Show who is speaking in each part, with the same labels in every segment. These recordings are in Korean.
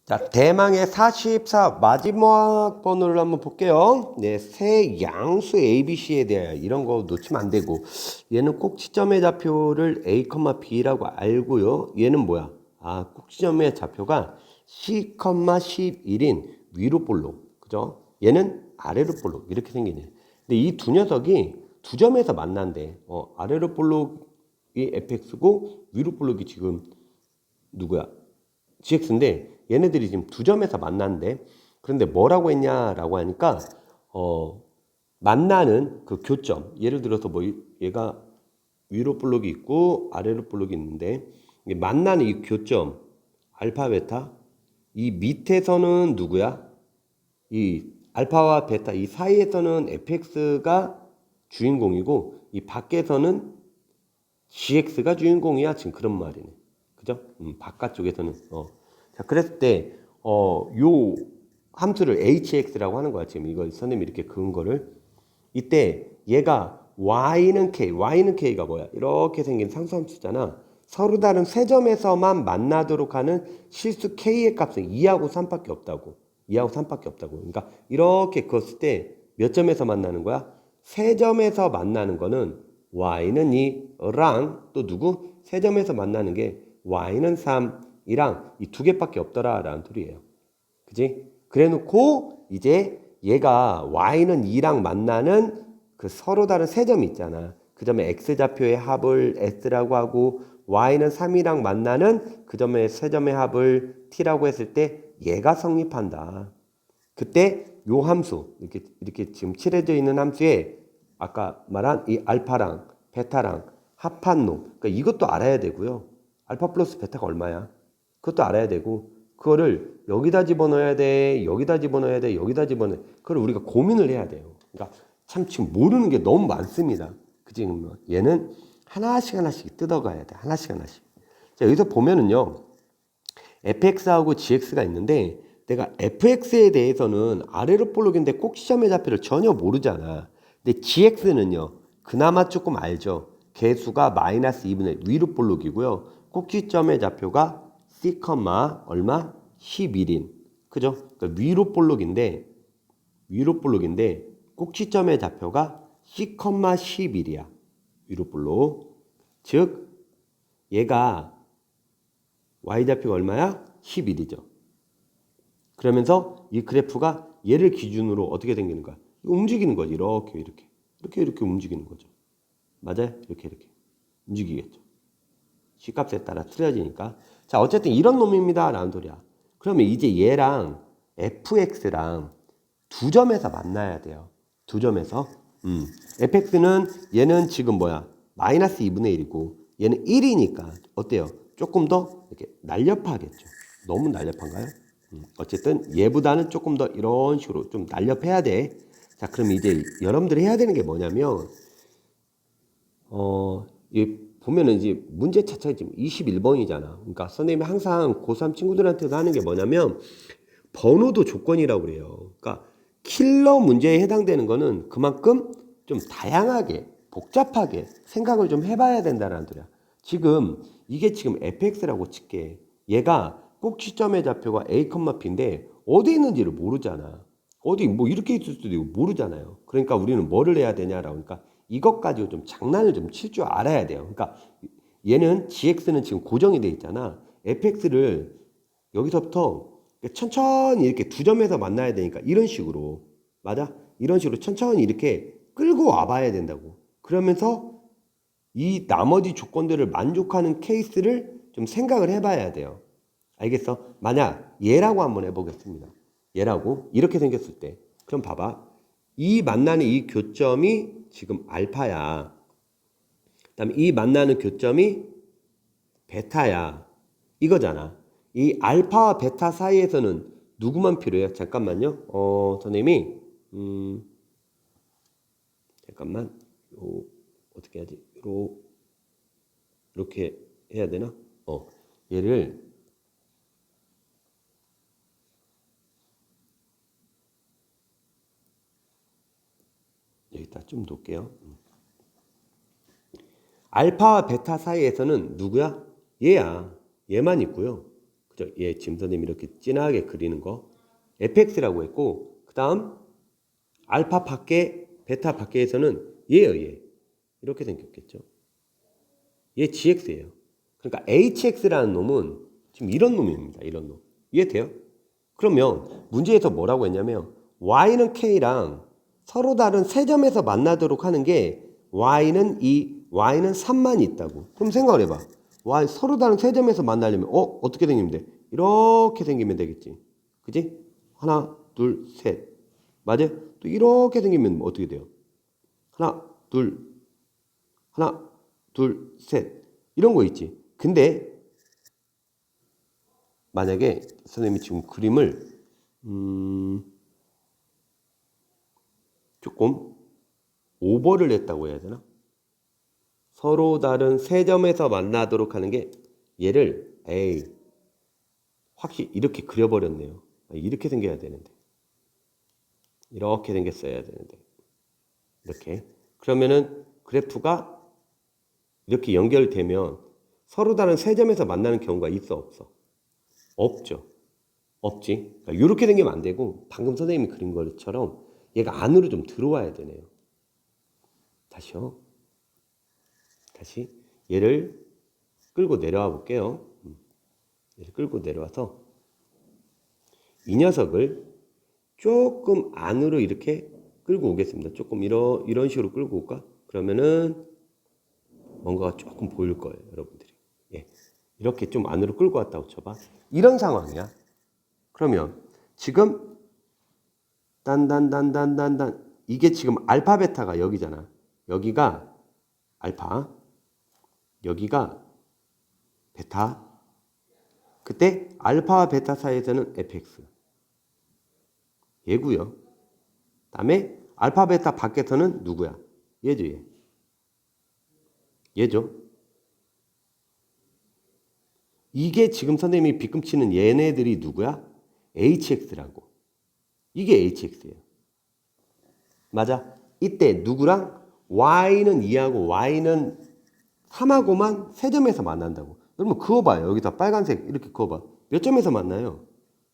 Speaker 1: 자, 대망의 44 마지막 번호를 한번 볼게요. 네, 세 양수 ABC에 대하여 이런 거 놓치면 안 되고, 얘는 꼭지점의 좌표를 A, B라고 알고요. 얘는 뭐야? 아, 꼭지점의 좌표가 C, 11인 위로 볼록, 그죠? 얘는 아래로 볼록 이렇게 생기네. 근데 이 두 녀석이 두 점에서 만난대. 아래로 볼록이 fx고 위로 볼록이 지금 누구야? gx인데 얘네들이 지금 두 점에서 만난대. 그런데 뭐라고 했냐라고 하니까 만나는 그 교점, 예를 들어서 뭐 얘가 위로 볼록이 있고 아래로 볼록이 있는데 만나는 이 교점 알파 베타, 이 밑에서는 누구야? 이 알파와 베타 이 사이에서는 fx가 주인공이고 이 밖에서는 gx가 주인공이야. 지금 그런 말이네. 그죠? 바깥쪽에서는. 자, 그랬을 때, 요 함수를 hx라고 하는 거야. 지금 이거 선생님이 이렇게 그은 거를. 이때 얘가 y는 k가 뭐야? 이렇게 생긴 상수함수잖아. 서로 다른 세 점에서만 만나도록 하는 실수 k의 값은 2하고 3밖에 없다고. 2하고 3밖에 없다고. 그러니까 이렇게 그었을 때 몇 점에서 만나는 거야? 세 점에서 만나는 거는 y는 2랑 또 누구? 세 점에서 만나는 게 y는 3이랑 이 두 개밖에 없더라 라는 소리예요. 그지? 그래 놓고 이제 얘가 y는 2랑 만나는 그 서로 다른 세 점이 있잖아. 그 점의 x좌표의 합을 s라고 하고 y는 3이랑 만나는 그 점의 세 점의 합을 t라고 했을 때 얘가 성립한다. 그때 요 함수 이렇게 지금 칠해져 있는 함수에 아까 말한 이 알파랑 베타랑 합한 놈, 그러니까 이것도 알아야 되고요. 알파 플러스 베타가 얼마야? 그것도 알아야 되고 그거를 여기다 집어넣어야 돼, 여기다 집어넣어야 돼, 여기다 집어넣어야 돼. 그걸 우리가 고민을 해야 돼요. 그러니까 참 지금 모르는 게 너무 많습니다. 그치? 얘는 하나씩 뜯어가야 돼. 하나씩. 자, 여기서 보면은요. fx하고 gx가 있는데 내가 fx에 대해서는 아래로 볼록인데 꼭지점의 좌표를 전혀 모르잖아. 근데 gx는요. 그나마 조금 알죠. 개수가 마이너스 2분의 위로 볼록이고요. 꼭지점의 좌표가 c, 얼마? 11인. 그죠? 그러니까 위로 볼록인데 꼭지점의 좌표가 c, 11이야. 위로 볼록. 즉 얘가 y좌표가 얼마야? 11이죠. 그러면서 이 그래프가 얘를 기준으로 어떻게 생기는 거야? 움직이는 거지. 이렇게 움직이는 거죠. 맞아요? 이렇게 움직이겠죠. C값에 따라 틀려지니까. 자, 어쨌든 이런 놈입니다 라는 소리야. 그러면 이제 얘랑 fx랑 두 점에서 만나야 돼요. 두 점에서. fx는 얘는 지금 뭐야? 마이너스 2분의 1이고 얘는 1이니까 어때요? 조금 더 이렇게 날렵하겠죠. 너무 날렵한가요? 어쨌든 얘보다는 조금 더 이런 식으로 좀 날렵해야 돼. 자, 그럼 이제 여러분들이 해야 되는 게 뭐냐면 보면은 이제 문제 차차가 지금 21번이잖아. 그러니까 선생님이 항상 고3 친구들한테도 하는 게 뭐냐면 번호도 조건이라고 그래요. 그러니까 킬러 문제에 해당되는 거는 그만큼 좀 다양하게 복잡하게 생각을 좀 해봐야 된다는 소리야. 지금 이게 지금 fx라고 칠게. 얘가 꼭지점의 좌표가 a, b인데 어디 있는지를 모르잖아. 어디 뭐 이렇게 있을 수도 있고 모르잖아요. 그러니까 우리는 뭐를 해야 되냐라고 하니까 이것 가지고 좀 장난을 좀 칠 줄 알아야 돼요. 그러니까 얘는 gx는 지금 고정이 돼 있잖아. fx를 여기서부터 천천히 이렇게 두 점에서 만나야 되니까 이런 식으로 맞아? 이런 식으로 천천히 이렇게 끌고 와봐야 된다고. 그러면서 이 나머지 조건들을 만족하는 케이스를 좀 생각을 해봐야 돼요. 알겠어? 만약 얘라고 한번 해보겠습니다. 얘라고 이렇게 생겼을 때 그럼 봐봐. 이 만나는 이 교점이 지금 알파야. 그다음에 이 만나는 교점이 베타야. 이거잖아. 이 알파와 베타 사이에서는 누구만 필요해요? 잠깐만요. 선생님이 잠깐만. 어떻게 하지? 이렇게 해야 되나? 얘를 여기다 좀 놓을게요. 알파와 베타 사이에서는 누구야? 얘야. 얘만 있고요. 그죠? 얘 지금 선생님이 이렇게 진하게 그리는 거 fx라고 했고, 그 다음 알파 밖에 베타 밖에에서는 얘예요. 얘 이렇게 생겼겠죠. 얘 gx예요. 그러니까 hx라는 놈은 지금 이런 놈입니다. 이런 놈. 이해돼요? 그러면 문제에서 뭐라고 했냐면 y는 k랑 서로 다른 세 점에서 만나도록 하는 게 y는 3만 있다고. 그럼 생각을 해봐. y 서로 다른 세 점에서 만나려면 어떻게 생기면 돼? 이렇게 생기면 되겠지. 그지? 하나, 둘, 셋. 맞아? 또 이렇게 생기면 어떻게 돼요? 하나, 둘, 하나, 둘, 셋. 이런 거 있지. 근데 만약에 선생님이 지금 그림을 조금 오버를 했다고 해야 되나? 서로 다른 세 점에서 만나도록 하는 게 얘를 확실히 이렇게 그려버렸네요. 이렇게 생겨야 되는데 이렇게 생겼어야 되는데 이렇게. 그러면은 그래프가 이렇게 연결되면 서로 다른 세 점에서 만나는 경우가 있어 없어? 없죠. 없지. 그러니까 이렇게 생기면 안 되고 방금 선생님이 그린 것처럼 얘가 안으로 좀 들어와야 되네요. 다시요. 다시 얘를 끌고 내려와 볼게요. 얘를 끌고 내려와서 이 녀석을 조금 안으로 이렇게 끌고 오겠습니다. 조금 이런 식으로 끌고 올까? 그러면은 뭔가가 조금 보일 거예요, 여러분들이. 예. 이렇게 좀 안으로 끌고 왔다고 쳐봐. 이런 상황이야. 그러면 지금 딴 이게 지금 알파 베타가 여기잖아. 여기가 알파, 여기가 베타. 그때 알파와 베타 사이에서는 fx 얘고요. 다음에 알파 베타 밖에서는 누구야? 얘죠. 얘. 얘죠. 이게 지금 선생님이 빗금치는 얘네들이 누구야? hx라고. 이게 hx예요. 맞아? 이때 누구랑? y는 2하고 y는 3하고만 세 점에서 만난다고. 여러분 그어봐요. 여기다 빨간색 이렇게 그어봐. 몇 점에서 만나요?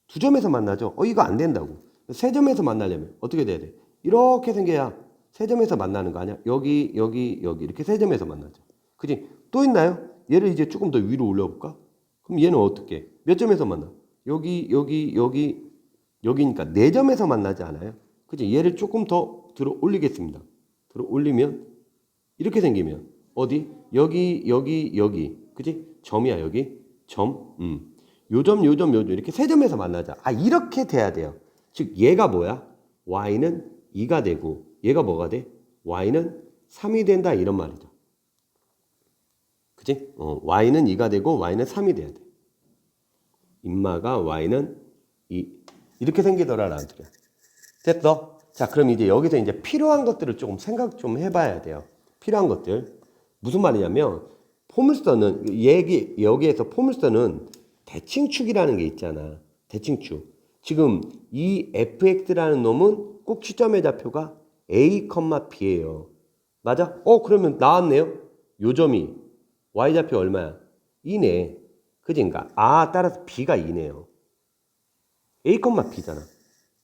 Speaker 1: 두 점에서 만나죠. 이거 안 된다고. 세 점에서 만나려면 어떻게 돼야 돼? 이렇게 생겨야 세 점에서 만나는 거 아니야? 여기 이렇게 세 점에서 만나죠. 그지? 또 있나요? 얘를 이제 조금 더 위로 올려볼까? 그럼 얘는 어떻게? 몇 점에서 만나? 여기니까 네 점에서 만나지 않아요? 그지? 얘를 조금 더 들어 올리겠습니다. 들어 올리면 이렇게 생기면 어디? 여기. 그지? 점이야, 여기. 점. 요 점 이렇게 세 점에서 만나자. 이렇게 돼야 돼요. 즉 얘가 뭐야? y는 2가 되고 얘가 뭐가 돼? y는 3이 된다 이런 말이죠. 그지? y는 2가 되고 y는 3이 돼야 돼. 인마가 y는 2 이렇게 생기더라라는 소리야. 됐어? 자, 그럼 이제 여기서 이제 필요한 것들을 조금 생각 좀 해봐야 돼요. 필요한 것들. 무슨 말이냐면 포물선은 여기에서 포물선은 대칭축이라는 게 있잖아. 대칭축. 지금 이 fx라는 놈은 꼭 취점의 좌표가 a, b예요. 맞아? 그러면 나왔네요. 요 점이 y좌표 얼마야? 2네. 그지? 그러니까 따라서 b가 2네요. a, b잖아.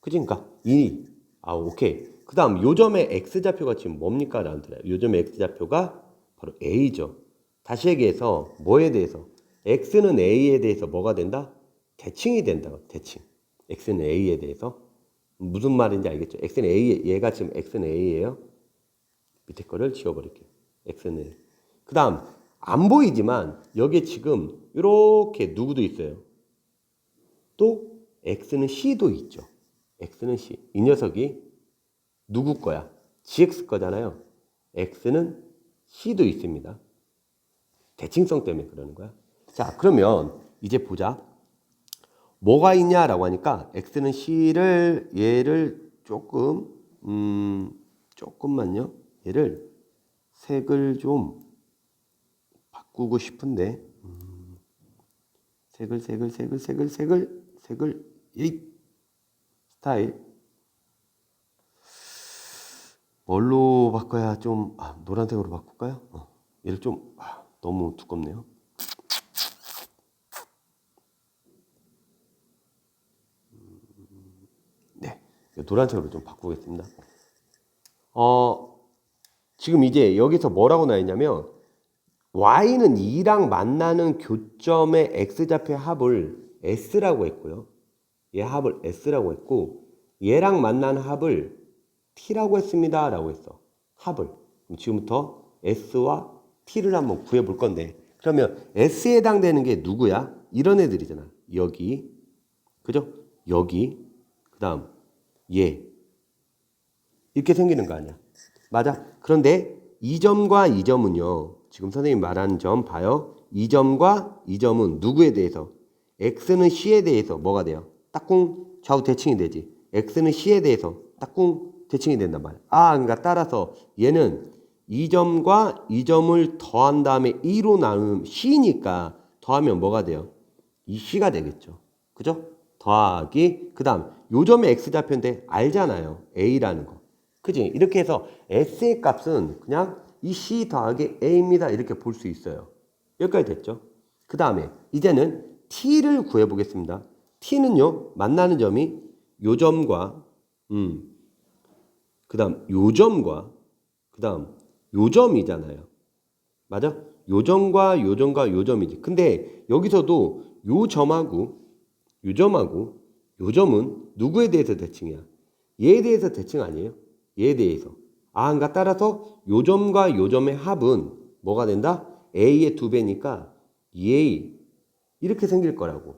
Speaker 1: 그지? 그러니까 2. 오케이. 그 다음 요 점의 x좌표가 지금 뭡니까? 라는 거야. 요 점의 x좌표가 바로 a죠. 다시 얘기해서 뭐에 대해서? x는 a에 대해서 뭐가 된다? 대칭이 된다. 대칭. x는 a에 대해서. 무슨 말인지 알겠죠? x는 a, 얘가 지금 x는 a예요. 밑에 거를 지워버릴게요. x는 a. 그 다음 안 보이지만 여기에 지금 이렇게 누구도 있어요. 또 x는 c도 있죠. x는 c. 이 녀석이 누구 거야? gx 거잖아요. x는 c도 있습니다. 대칭성 때문에 그러는 거야. 자, 그러면 이제 보자. 뭐가 있냐라고 하니까 x는 c를 얘를 조금만요. 얘를 색을 좀 바꾸고 싶은데 색을 이 스타일 뭘로 바꿔야 좀 노란색으로 바꿀까요? 얘를 좀 너무 두껍네요. 네, 노란색으로 좀 바꾸겠습니다. 지금 이제 여기서 뭐라고 나와 있냐면 y는 2랑 만나는 교점의 x좌표의 합을 s라고 했고요. 얘 합을 s라고 했고 얘랑 만나는 합을 t라고 했습니다 라고 했어. 합을. 그럼 지금부터 s와 t를 한번 구해볼 건데 그러면 s에 해당되는 게 누구야? 이런 애들이잖아. 여기 그죠? 여기 그 다음 얘 이렇게 생기는 거 아니야. 맞아? 그런데 이 점과 이 점은요. 지금 선생님이 말하는 점 봐요. 이 점과 이 점은 누구에 대해서? x는 c에 대해서 뭐가 돼요? 딱꿍 좌우 대칭이 되지. x는 c에 대해서 딱꿍 대칭이 된단 말이야. 그러니까 따라서 얘는 이 점과 이 점을 더한 다음에 2로 나누면 c니까 더하면 뭐가 돼요? 이 c가 되겠죠. 그죠? 더하기 그 다음 요 점의 x좌표인데 알잖아요. a라는 거. 그지? 이렇게 해서 s의 값은 그냥 이 c 더하기 a입니다. 이렇게 볼 수 있어요. 여기까지 됐죠? 그 다음에 이제는 t를 구해보겠습니다. t는요. 만나는 점이 요 점과 그 다음 요 점과 그 다음 요 점이잖아요. 맞아? 요 점과 요 점과 요 점이지. 근데 여기서도 요 점하고 요 점하고 요 점은 누구에 대해서 대칭이야? 얘에 대해서 대칭 아니에요? 얘에 대해서. 그러니까 따라서 요 점과 요 점의 합은 뭐가 된다? a의 2배니까 2a 이렇게 생길 거라고.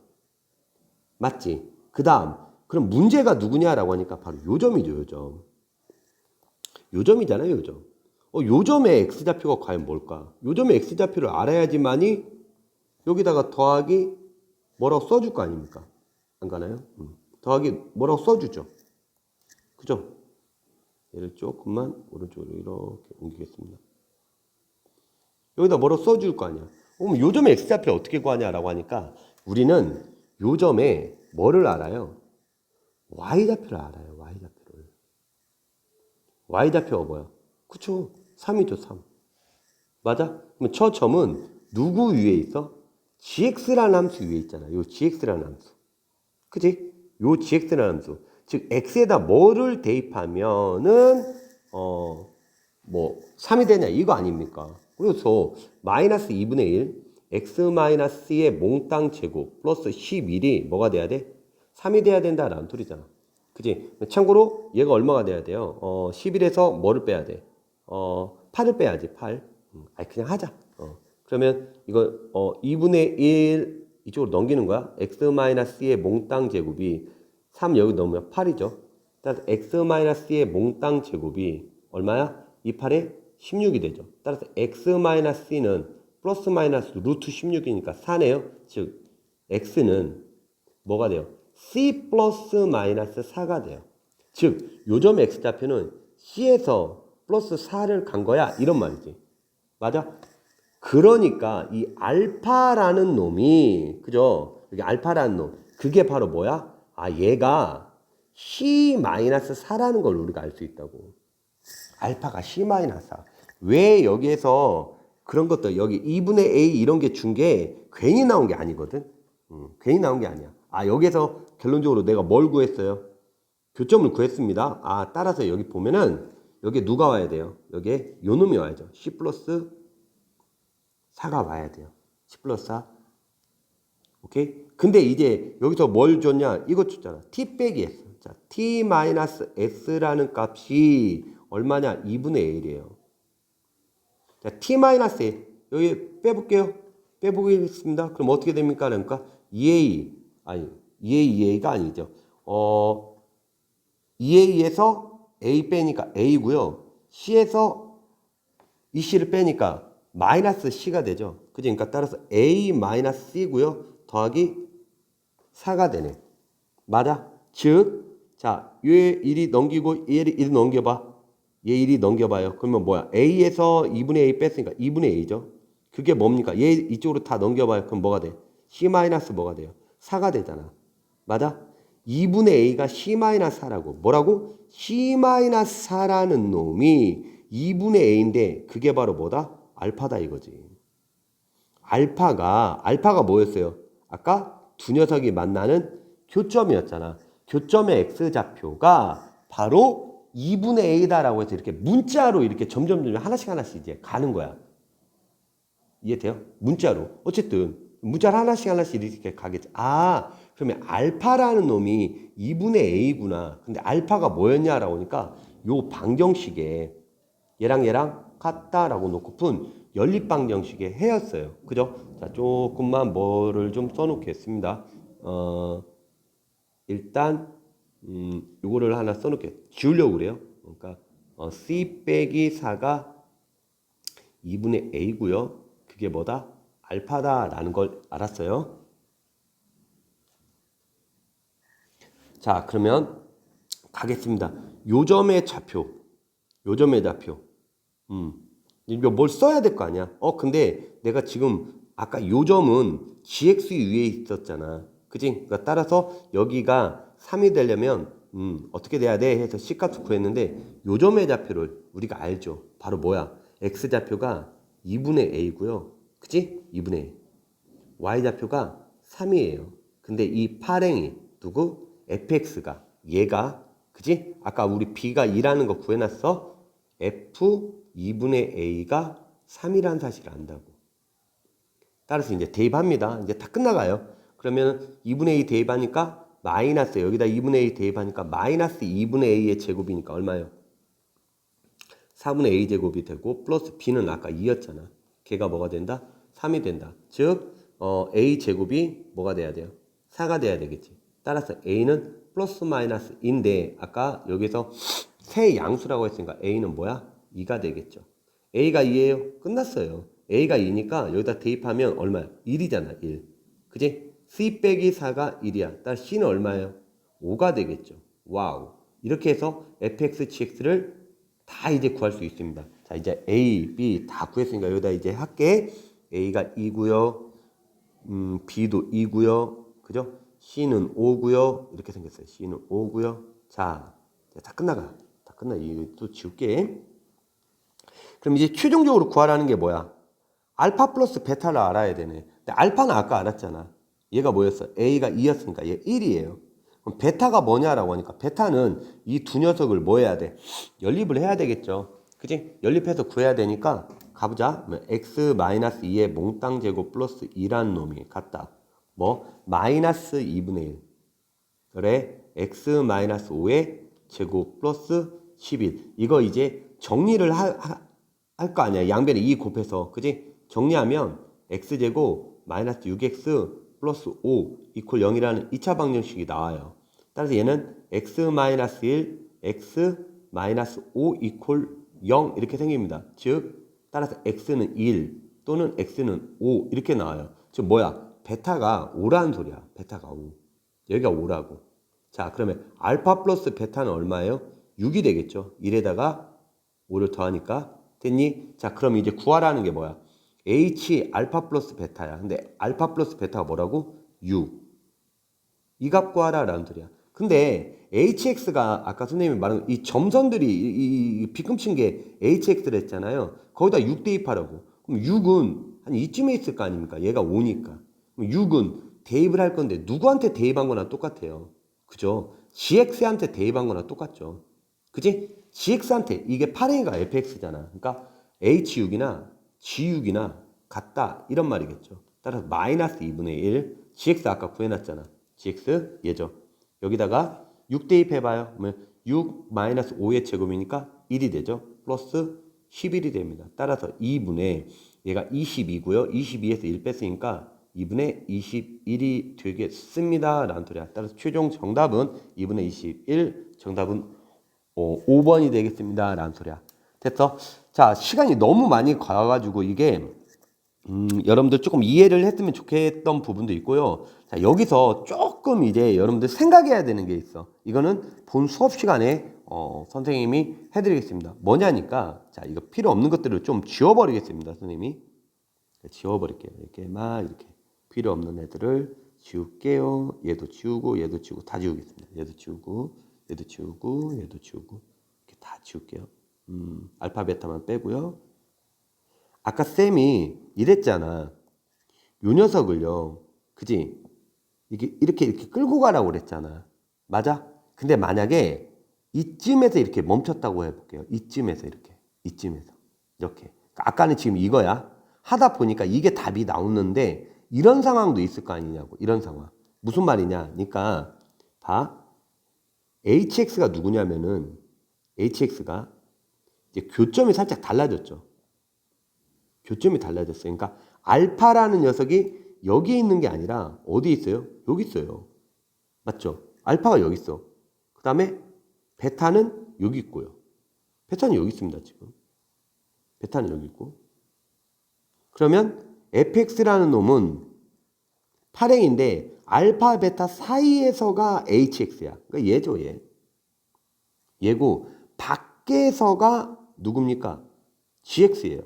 Speaker 1: 맞지? 그 다음 그럼 문제가 누구냐라고 하니까 바로 요 점이죠. 요 점. 요 점이잖아요. 요 점. 요 점의 x좌표가 과연 뭘까? 요 점의 x좌표를 알아야지만이 여기다가 더하기 뭐라고 써줄 거 아닙니까? 안 가나요? 더하기 뭐라고 써주죠. 그죠? 얘를 조금만 오른쪽으로 이렇게 옮기겠습니다. 여기다 뭐라고 써줄 거 아니야. 그럼 요 점의 x좌표를 어떻게 구하냐라고 하니까 우리는 요 점에 뭐를 알아요? y좌표를 알아요. y좌표를. y좌표가 뭐야? 그쵸? 3이죠. 3. 맞아? 그럼 저 점은 누구 위에 있어? gx라는 함수 위에 있잖아. 요 gx라는 함수. 그치? 요 gx라는 함수. 즉 x에다 뭐를 대입하면은 뭐 3이 되냐 이거 아닙니까? 그래서 마이너스 2분의 1 x-의 몽땅 제곱 플러스 11이 뭐가 돼야 돼? 3이 돼야 된다라는 소리잖아. 그치? 참고로 얘가 얼마가 돼야 돼요? 11에서 뭐를 빼야 돼? 8을 빼야지. 8. 그냥 하자. 그러면 이거 2분의 1 이쪽으로 넘기는 거야. x-의 몽땅 제곱이 3 여기 넣으면 8이죠. 따라서 x-의 몽땅 제곱이 얼마야? 이 8에 16이 되죠. 따라서 x-c는 플러스 마이너스 루트 16이니까 4네요. 즉 x는 뭐가 돼요? c 플러스 마이너스 4가 돼요. 즉 요점 x좌표는 c에서 플러스 4를 간 거야. 이런 말이지. 맞아? 그러니까 이 알파라는 놈이 그죠? 여기 알파라는 놈 그게 바로 뭐야? 얘가 C-4라는 걸 우리가 알 수 있다고. 알파가 C-4. 왜 여기에서 그런 것도 여기 2분의 A 이런 게 준 게 괜히 나온 게 아니거든. 괜히 나온 게 아니야. 여기에서 결론적으로 내가 뭘 구했어요? 교점을 구했습니다. 따라서 여기 보면은 여기에 누가 와야 돼요? 여기에 요 놈이 와야죠. C 플러스 4가 와야 돼요. 10 플러스 4. 오케이? 근데 이제 여기서 뭘 줬냐? 이거 줬잖아. t 빼기 s. 자, t-s라는 값이 얼마냐? 2분의 1이에요. 자, t-a. 여기 빼볼게요. 빼보겠습니다. 그럼 어떻게 됩니까? 그러니까 2a가 아니죠. 2a에서 a 빼니까 a고요. c에서 이 c를 빼니까 마이너스 c가 되죠. 그죠? 그러니까 따라서 a 마이너스 c고요. 더하기 4가 되네. 맞아? 즉, 자, 얘 1이 넘기고 얘 1이 넘겨봐. 얘 1이 넘겨봐요. 그러면 뭐야? a에서 2분의 a 뺐으니까 2분의 a죠. 그게 뭡니까? 얘 이쪽으로 다 넘겨봐요. 그럼 뭐가 돼? c 마이너스 뭐가 돼요? 4가 되잖아. 맞아? 2분의 a가 c 마이너스 4라고. 뭐라고? c 마이너스 4라는 놈이 2분의 a인데 그게 바로 뭐다? 알파다 이거지. 알파가 뭐였어요? 아까 두 녀석이 만나는 교점이었잖아. 교점의 x좌표가 바로 2분의 a다라고 해서 이렇게 문자로 이렇게 점점 하나씩 이제 가는 거야. 이해돼요? 문자로. 어쨌든 문자를 하나씩 이렇게 가겠지. 아, 그러면 알파라는 놈이 2분의 a구나. 근데 알파가 뭐였냐라고 하니까 요 방정식에 얘랑 같다라고 놓고 푼 연립방정식의 해였어요. 그죠? 자, 조금만 뭐를 좀 써놓겠습니다. 일단 요거를 하나 써놓게 지우려고 그래요. 그러니까 c 빼기 4가 2분의 a고요. 그게 뭐다? 알파다라는 걸 알았어요. 자, 그러면 가겠습니다. 요점의 좌표. 이거 뭘 써야 될 거 아니야? 근데 내가 지금 아까 요점은 gx 위에 있었잖아. 그지? 그러니까 따라서 여기가 3이 되려면 어떻게 돼야 돼? 해서 C값을 구했는데 요점의 좌표를 우리가 알죠. 바로 뭐야? X좌표가 2분의 A고요. 그치? 2분의 A. Y좌표가 3이에요. 근데 이 파랭이 누구? fx가 얘가 그치? 아까 우리 b가 2라는 거 구해놨어. f 2분의 a가 3이라는 사실을 안다고. 따라서 이제 대입합니다. 이제 다 끝나가요. 그러면 2분의 a 대입하니까 마이너스 여기다 2분의 a 대입하니까 마이너스 2분의 a의 제곱이니까 얼마예요? 4분의 a 제곱이 되고 플러스 b는 아까 2였잖아. 걔가 뭐가 된다? 3이 된다. 즉 a 제곱이 뭐가 돼야 돼요? 4가 돼야 되겠지. 따라서 a는 플러스 마이너스인데 아까 여기서 세 양수라고 했으니까 a는 뭐야? 2가 되겠죠. a가 2예요? 끝났어요. a가 2니까 여기다 대입하면 얼마야? 1이잖아. 1. 그지? c 빼기 4가 1이야. 따라서 c는 얼마예요? 5가 되겠죠. 와우. 이렇게 해서 fx, gx를 다 이제 구할 수 있습니다. 자, 이제 a, b 다 구했으니까 여기다 이제 할게. a가 2고요. b도 2고요. 그죠? c는 5고요. 이렇게 생겼어요. c는 5고요. 자, 다 끝나가. 다 끝나. 이거 또 지울게. 그럼 이제 최종적으로 구하라는 게 뭐야? 알파 플러스 베타를 알아야 되네. 근데 알파는 아까 알았잖아. 얘가 뭐였어? a가 2였으니까 얘 1이에요. 그럼 베타가 뭐냐라고 하니까 베타는 이 두 녀석을 뭐 해야 돼? 연립을 해야 되겠죠. 그치? 연립해서 구해야 되니까 가보자. x-2의 몽땅 제곱 플러스 2란 놈이 같다. 뭐? 마이너스 2분의 1. 그래? x-5의 제곱 플러스 11. 이거 이제 정리를 할 거 아니야. 양변에 2 곱해서. 그지? 정리하면 x제곱 마이너스 6x 플러스 5 이퀄 0이라는 2차 방정식이 나와요. 따라서 얘는 x-1, x-5 이퀄 0 이렇게 생깁니다. 즉 따라서 x는 1 또는 x는 5 이렇게 나와요. 즉 뭐야? 베타가 5라는 소리야. 베타가 5. 여기가 5라고. 자, 그러면 알파 플러스 베타는 얼마예요? 6이 되겠죠. 1에다가 5를 더하니까 됐니? 자, 그럼 이제 구하라는 게 뭐야? h 알파 플러스 베타야. 근데 알파 플러스 베타가 뭐라고? 6. 이 값 구하라라는 소리야. 근데 hx가 아까 선생님이 말한 이 점선들이 이 비금친 게 hx를 했잖아요. 거기다 6 대입하라고. 그럼 6은 한 이쯤에 있을 거 아닙니까? 얘가 5니까. 그럼 6은 대입을 할 건데 누구한테 대입한 거나 똑같아요. 그죠? gx한테 대입한 거나 똑같죠. 그지? gx한테 이게 8a가 fx잖아. 그러니까 h6이나 g6이나 같다 이런 말이겠죠. 따라서 마이너스 2분의 1 gx 아까 구해놨잖아. gx 얘죠. 여기다가 6 대입해봐요. 그러면 6 마이너스 5의 제곱이니까 1이 되죠. 플러스 11이 됩니다. 따라서 2분의 얘가 22고요. 22에서 1 뺐으니까 2분의 21이 되겠습니다. 라는 소리야. 따라서 최종 정답은 2분의 21 정답은 5번이 되겠습니다. 라는 소리야. 됐어? 자, 시간이 너무 많이 가가지고 이게 여러분들 조금 이해를 했으면 좋겠던 부분도 있고요. 자, 여기서 조금 이제 여러분들 생각해야 되는 게 있어. 이거는 본 수업 시간에 선생님이 해드리겠습니다. 뭐냐니까 자, 이거 필요 없는 것들을 좀 지워버리겠습니다. 선생님이 지워버릴게요. 이렇게 막 이렇게 필요 없는 애들을 지울게요. 얘도 지우고 얘도 지우고 다 지우겠습니다. 얘도 지우고 얘도 지우고 얘도 지우고 이렇게 다 지울게요. 알파 베타만 빼고요. 아까 쌤이 이랬잖아. 요 녀석을요. 그지? 이게 이렇게 끌고 가라고 그랬잖아. 맞아? 근데 만약에 이쯤에서 이렇게 멈췄다고 해볼게요. 이쯤에서 이렇게. 이쯤에서. 이렇게. 아까는 지금 이거야. 하다 보니까 이게 답이 나오는데 이런 상황도 있을 거 아니냐고. 이런 상황. 무슨 말이냐. 그러니까 봐. hx가 누구냐면은 hx가 이제 교점이 살짝 달라졌죠. 교점이 달라졌어요. 그러니까 알파라는 녀석이 여기 있는 게 아니라 어디 있어요? 여기 있어요. 맞죠? 알파가 여기 있어. 그 다음에 베타는 여기 있고요. 베타는 여기 있습니다. 지금. 베타는 여기 있고. 그러면 fx라는 놈은 파랭인데 알파, 베타 사이에서가 hx야. 그러니까 얘죠, 얘. 얘고 밖에서가 누굽니까? gx예요.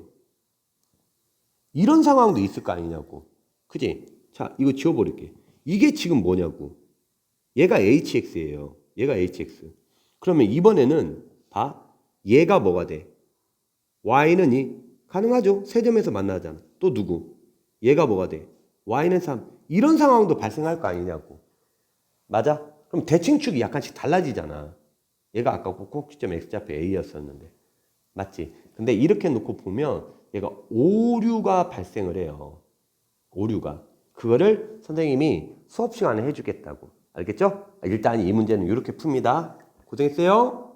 Speaker 1: 이런 상황도 있을 거 아니냐고. 그지? 자, 이거 지워버릴게. 이게 지금 뭐냐고. 얘가 hx예요. 얘가 hx. 그러면 이번에는 봐. 얘가 뭐가 돼? y는 2. 가능하죠. 세 점에서 만나잖아. 또 누구? 얘가 뭐가 돼? y는 3. 이런 상황도 발생할 거 아니냐고. 맞아? 그럼 대칭축이 약간씩 달라지잖아. 얘가 아까 꼭지점 x좌표 a였었는데. 맞지? 근데 이렇게 놓고 보면 얘가 오류가 발생을 해요. 오류가. 그거를 선생님이 수업 시간에 해주겠다고. 알겠죠? 일단 이 문제는 이렇게 풉니다. 고생했어요.